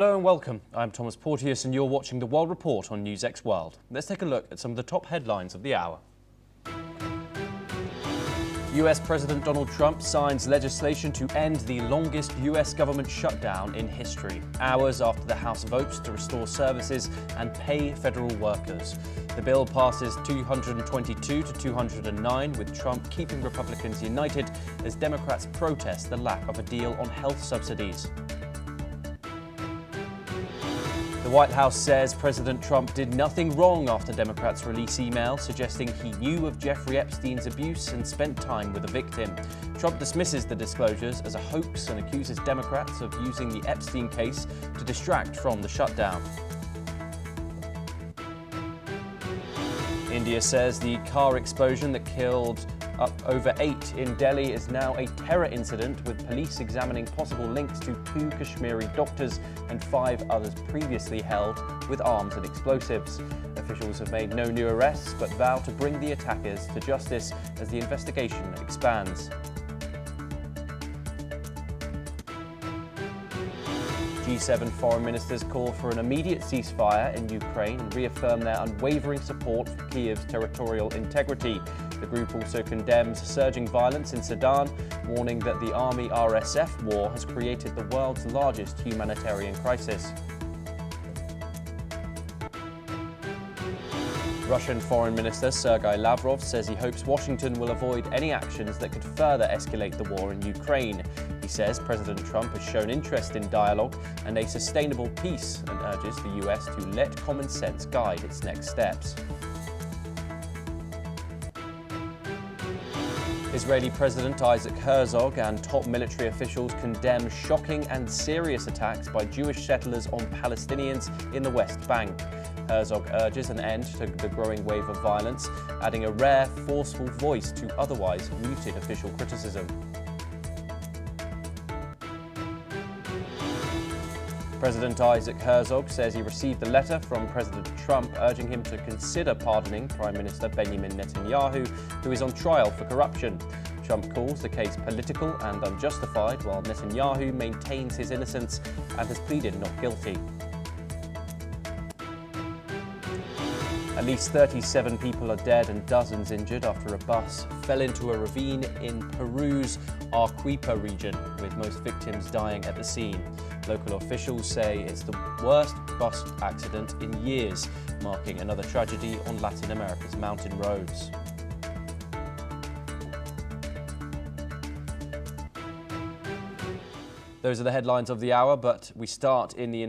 Hello and welcome. I'm Thomas Porteous and you're watching the World Report on NewsX World. Let's take a look at some of the top headlines of the hour. US President Donald Trump signs legislation to end the longest US government shutdown in history, hours after the House votes to restore services and pay federal workers. The bill passes 222 to 209, with Trump keeping Republicans united as Democrats protest the lack of a deal on health subsidies. The White House says President Trump did nothing wrong after Democrats release email suggesting he knew of Jeffrey Epstein's abuse and spent time with the victim. Trump dismisses the disclosures as a hoax and accuses Democrats of using the Epstein case to distract from the shutdown. India says the car explosion that killed up over 8 in Delhi is now a terror incident, with police examining possible links to 2 Kashmiri doctors and 5 others previously held with arms and explosives. Officials have made no new arrests but vow to bring the attackers to justice as the investigation expands. G7 foreign ministers call for an immediate ceasefire in Ukraine and reaffirm their unwavering support for Kiev's territorial integrity. The group also condemns surging violence in Sudan, warning that the Army-RSF war has created the world's largest humanitarian crisis. Russian Foreign Minister Sergei Lavrov says he hopes Washington will avoid any actions that could further escalate the war in Ukraine. He says President Trump has shown interest in dialogue and a sustainable peace and urges the US to let common sense guide its next steps. Israeli President Isaac Herzog and top military officials condemn shocking and serious attacks by Jewish settlers on Palestinians in the West Bank. Herzog urges an end to the growing wave of violence, adding a rare, forceful voice to otherwise muted official criticism. President Isaac Herzog says he received a letter from President Trump urging him to consider pardoning Prime Minister Benjamin Netanyahu, who is on trial for corruption. Trump calls the case political and unjustified, while Netanyahu maintains his innocence and has pleaded not guilty. At least 37 people are dead and dozens injured after a bus fell into a ravine in Peru's Arequipa region, with most victims dying at the scene. Local officials say it's the worst bus accident in years, marking another tragedy on Latin America's mountain roads. Those are the headlines of the hour, but we start in the United States.